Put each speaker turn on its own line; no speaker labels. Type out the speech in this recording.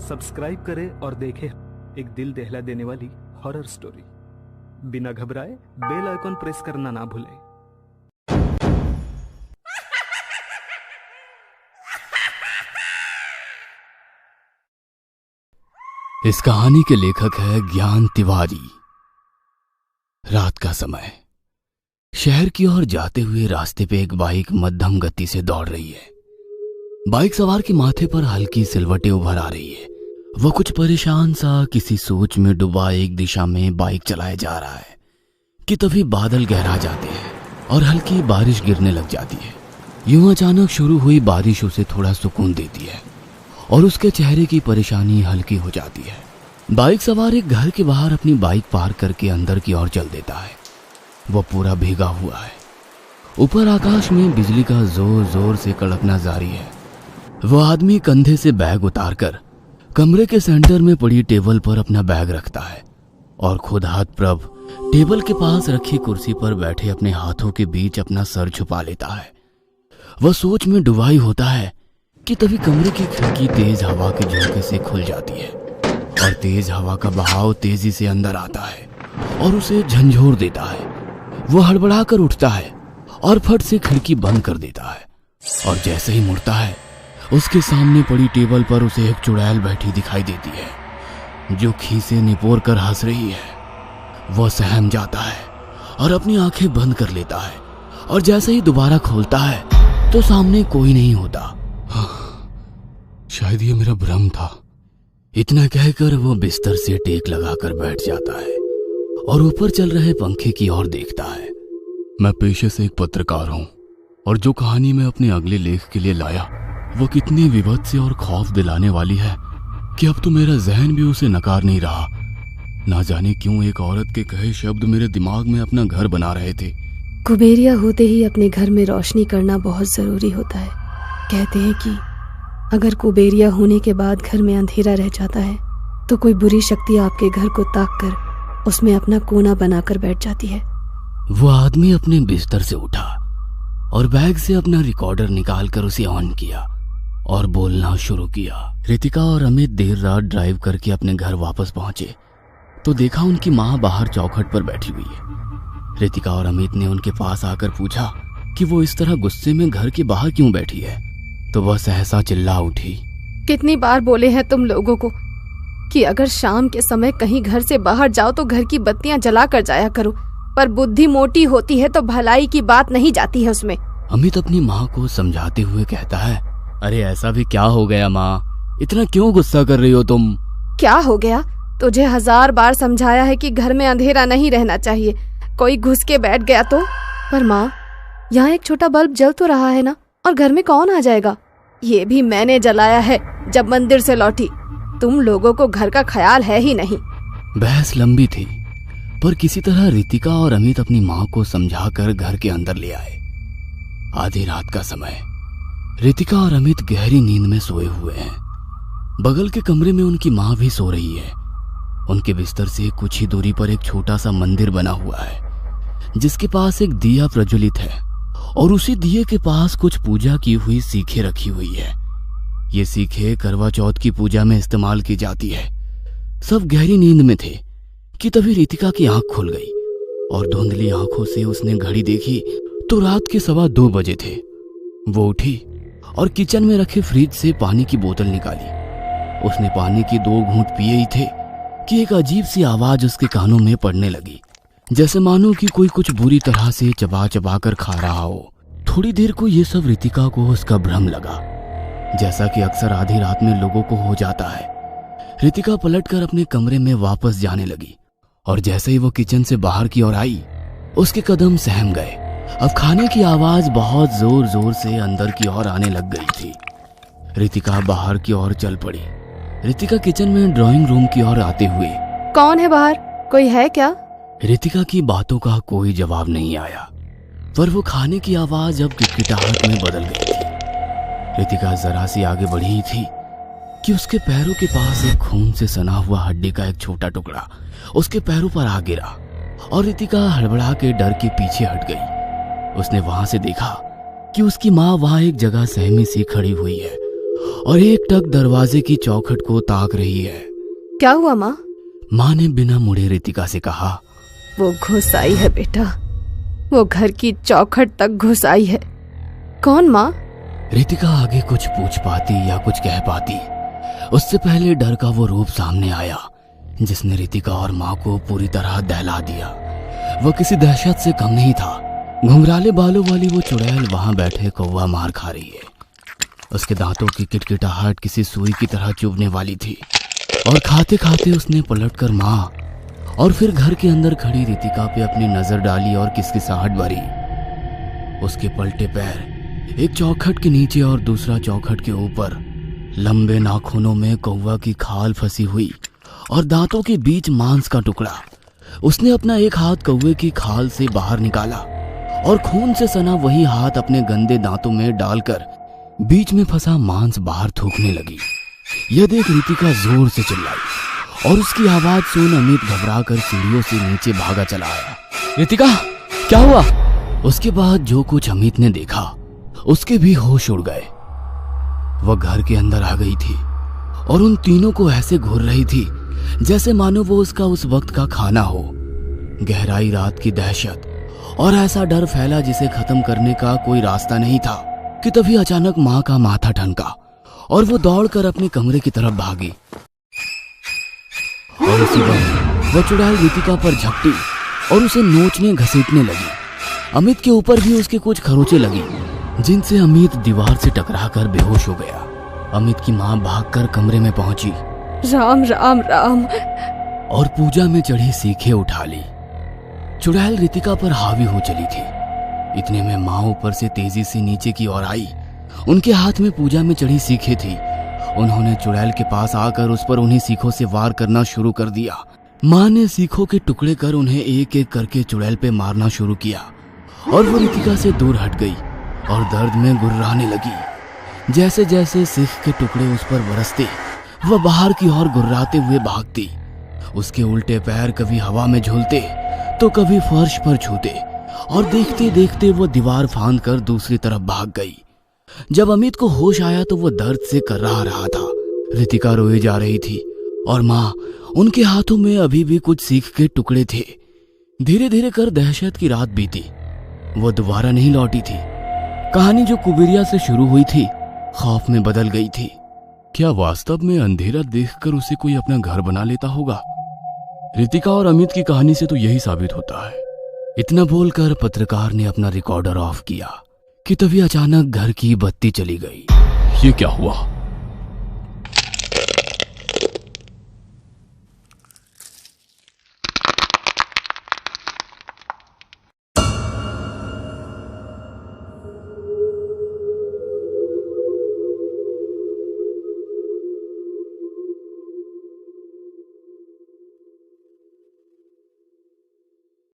Subscribe करें और देखें एक दिल दहला देने वाली हॉरर स्टोरी। बिना घबराए बेल आइकॉन प्रेस करना ना भूलें।
इस कहानी के लेखक है ज्ञान तिवारी। रात का समय, शहर की ओर जाते हुए रास्ते पे एक बाइक मध्यम गति से दौड़ रही है। बाइक सवार के माथे पर हल्की सिलवटें उभर आ रही है। वह कुछ परेशान सा किसी सोच में डूबा एक दिशा में बाइक चलाए जा रहा है कि तभी बादल गहरा जाते हैं और हल्की बारिश गिरने लग जाती है। यूं अचानक शुरू हुई बारिश उसे थोड़ा सुकून देती है और उसके चेहरे की परेशानी हल्की हो जाती है। बाइक सवार एक घर के बाहर अपनी बाइक पार्क करके अंदर की ओर चल देता है। वह पूरा भीगा हुआ है। ऊपर आकाश में बिजली का जोर जोर से कड़कना जारी है। वह आदमी कंधे से बैग उतारकर कमरे के सेंटर में पड़ी टेबल पर अपना बैग रखता है और खुद हाथ प्रभ टेबल के पास रखी कुर्सी पर बैठे अपने हाथों के बीच अपना सर छुपा लेता है। वह सोच में डुबाई होता है कि तभी कमरे की खिड़की तेज हवा के झोंके से खुल जाती है और तेज हवा का बहाव तेजी से अंदर आता है और उसे झंझोर देता है। वह हड़बड़ाकर उठता है और फट से खिड़की बंद कर देता है और जैसे ही मुड़ता है उसके सामने पड़ी टेबल पर उसे एक चुड़ैल बैठी दिखाई देती है जो खीसे निपोर कर हंस रही है। वह सहम जाता है और अपनी आंखें बंद कर लेता है और जैसे ही दोबारा खोलता है तो सामने कोई नहीं होता। शायद ये मेरा भ्रम था। इतना कहकर वो बिस्तर से टेक लगाकर बैठ जाता है और ऊपर चल रहे पंखे की ओर देखता है। मैं पेशे से एक पत्रकार हूं और जो कहानी मैं अपने अगले लेख के लिए लाया वो कितनी विभत्स और खौफ दिलाने वाली है कि अब तो मेरा जहन भी उसे नकार नहीं रहा। ना जाने क्यों एक औरत के कहे शब्द मेरे दिमाग में अपना घर बना रहे थे।
कुबेरिया होते ही अपने घर में रोशनी करना बहुत जरूरी होता है। कहते हैं कि अगर कुबेरिया होने के बाद घर में अंधेरा रह जाता है तो कोई बुरी शक्ति आपके घर को ताक कर उसमें अपना कोना बनाकर बैठ जाती है।
वो आदमी अपने बिस्तर से उठा और बैग से अपना रिकॉर्डर निकालकर उसे ऑन किया और बोलना शुरू किया। रितिका और अमित देर रात ड्राइव करके अपने घर वापस पहुंचे तो देखा उनकी माँ बाहर चौखट पर बैठी हुई है। रितिका और अमित ने उनके पास आकर पूछा कि वो इस तरह गुस्से में घर के बाहर क्यों बैठी है तो वह सहसा चिल्ला उठी,
कितनी बार बोले हैं तुम लोगों को कि अगर शाम के समय कहीं घर से बाहर जाओ तो घर की बत्तियां जला कर जाया करो, पर बुद्धि मोटी होती है तो भलाई की बात नहीं जाती है उसमें।
अमित अपनी माँ को समझाते हुए कहता है, अरे ऐसा भी क्या हो गया माँ, इतना क्यों गुस्सा कर रही हो तुम?
क्या हो गया? तुझे 1000 बार समझाया है कि घर में अंधेरा नहीं रहना चाहिए, कोई घुस के बैठ गया तो। पर माँ, यहाँ एक छोटा बल्ब जल तो रहा है ना, और घर में कौन आ जाएगा? ये भी मैंने जलाया है जब मंदिर से लौटी। तुम लोगों को घर का ख्याल है ही नहीं।
बहस लंबी थी पर किसी तरह रितिका और अमित अपनी माँ को समझाकर घर के अंदर ले आए। आधी रात का समय, रितिका और अमित गहरी नींद में सोए हुए हैं। बगल के कमरे में उनकी माँ भी सो रही है। उनके बिस्तर से कुछ ही दूरी पर एक छोटा सा मंदिर बना हुआ है जिसके पास एक दिया प्रज्वलित है और उसी दिए के पास कुछ पूजा की हुई सीखें रखी हुई है। ये सीखें करवा चौथ की पूजा में इस्तेमाल की जाती है। सब गहरी नींद में थे कि तभी रितिका की आंख खुल गई और धुंधली आंखों से उसने घड़ी देखी तो रात के 2:15 बजे थे। वो उठी और किचन में रखे फ्रिज से पानी की बोतल निकाली। उसने पानी की 2 घूंट पिए ही थे कि एक अजीब सी आवाज उसके कानों में पड़ने लगी, जैसे मानो कि कोई कुछ बुरी तरह से चबा चबा कर खा रहा हो। थोड़ी देर को ये सब रितिका को उसका भ्रम लगा, जैसा कि अक्सर आधी रात में लोगों को हो जाता है। रितिका पलटकर अपने कमरे में वापस जाने लगी और जैसे ही वो किचन से बाहर की ओर आई उसके कदम सहम गए। अब खाने की आवाज बहुत जोर जोर से अंदर की ओर आने लग गई थी। रितिका बाहर की ओर चल पड़ी। रितिका किचन में ड्राइंग रूम की ओर आते हुए,
कौन है बाहर, कोई है क्या?
रितिका की बातों का कोई जवाब नहीं आया पर वो खाने की आवाज अब किटकिटाहट में बदल गई थी। रितिका जरा सी आगे बढ़ी ही थी कि उसके पैरों के पास एक खून से सना हुआ हड्डी का एक छोटा टुकड़ा उसके पैरों पर आ गिरा और रितिका हड़बड़ा के डर के पीछे हट गई। उसने वहां से देखा कि उसकी माँ वहां एक जगह सहमी सी खड़ी हुई है और एक टक दरवाजे की चौखट को ताक रही है।
क्या हुआ माँ?
माँ ने बिना मुड़े रितिका से कहा,
वो घुस आई है बेटा, वो घर की चौखट तक घुस आई है। कौन माँ?
रितिका आगे कुछ पूछ पाती या कुछ कह पाती, उससे पहले डर का वो रूप सामने आया जिसने रितिका और माँ को पूरी तरह दहला दिया। वह किसी दहशत से कम नहीं था। घुंघराले बालों वाली वो चुड़ैल वहां बैठे कौवा मार खा रही है। उसके दांतों की किटकिटाहट किसी सुई की तरह चुभने वाली थी और खाते खाते उसने पलटकर माँ और फिर घर के अंदर खड़ी रितिका पे अपनी नजर डाली और किसकिसाहट भरी। उसके पलटे पैर, एक चौखट के नीचे और दूसरा चौखट के ऊपर, लंबे नाखूनों में कौवा की खाल फंसी हुई और दांतों के बीच मांस का टुकड़ा। उसने अपना एक हाथ कौवे की खाल से बाहर निकाला और खून से सना वही हाथ अपने गंदे दांतों में डालकर बीच में फंसा मांस बाहर थूकने लगी। यह देख रितिका जोर से चिल्लाई और उसकी आवाज सुन अमित घबराकर सीढ़ियों से नीचे भागा चला आया। रितिका, क्या हुआ? उसके बाद जो कुछ अमित ने देखा उसके भी होश उड़ गए। वह घर के अंदर आ गई थी और उन तीनों को ऐसे घूर रही थी जैसे मानो वो उसका उस वक्त का खाना हो। गहराई रात की दहशत और ऐसा डर फैला जिसे खत्म करने का कोई रास्ता नहीं था कि तभी अचानक माँ का माथा ठनका और वो दौड़कर अपने कमरे की तरफ भागी। और उसी वक्त वह चुड़ैल रितिका पर झपटी और उसे नोचने घसीटने लगी। अमित के ऊपर भी उसके कुछ खरोंचे लगी जिनसे अमित दीवार से टकराकर बेहोश हो गया। अमित की माँ भागकर कमरे में पहुंची,
राम राम राम,
और पूजा में चढ़ी सीखें उठा ली। चुड़ैल रितिका पर हावी हो चली थी। इतने में माँ ऊपर से तेजी से नीचे की ओर आई। उनके हाथ में पूजा में चढ़ी सीखें थी। उन्होंने चुड़ैल के पास आकर उस पर उन्हीं सीखों से वार करना शुरू कर दिया। माँ ने सीखों के टुकड़े कर उन्हें एक एक करके चुड़ैल पे मारना शुरू किया और वो रितिका से दूर हट गई और दर्द में गुर्राने लगी। जैसे जैसे सीख के टुकड़े उस पर बरसते वह बाहर की ओर गुर्राते हुए भागती। उसके उल्टे पैर कभी हवा में झूलते तो कभी फर्श पर छूते और देखते देखते वो दीवार फांद कर दूसरी तरफ भाग गई। जब अमित को होश आया तो वो दर्द से कर्राह रहा था। रितिका रोई जा रही थी और माँ, उनके हाथों में अभी भी कुछ सीख के टुकड़े थे। धीरे धीरे कर दहशत की रात बीती। वो दोबारा नहीं लौटी थी। कहानी जो कुबेरिया से शुरू हुई थी खौफ में बदल गई थी। क्या वास्तव में अंधेरा देखकर उसे कोई अपना घर बना लेता होगा? रितिका और अमित की कहानी से तो यही साबित होता है। इतना बोलकर पत्रकार ने अपना रिकॉर्डर ऑफ किया कि तभी अचानक घर की बत्ती चली गई। ये क्या हुआ?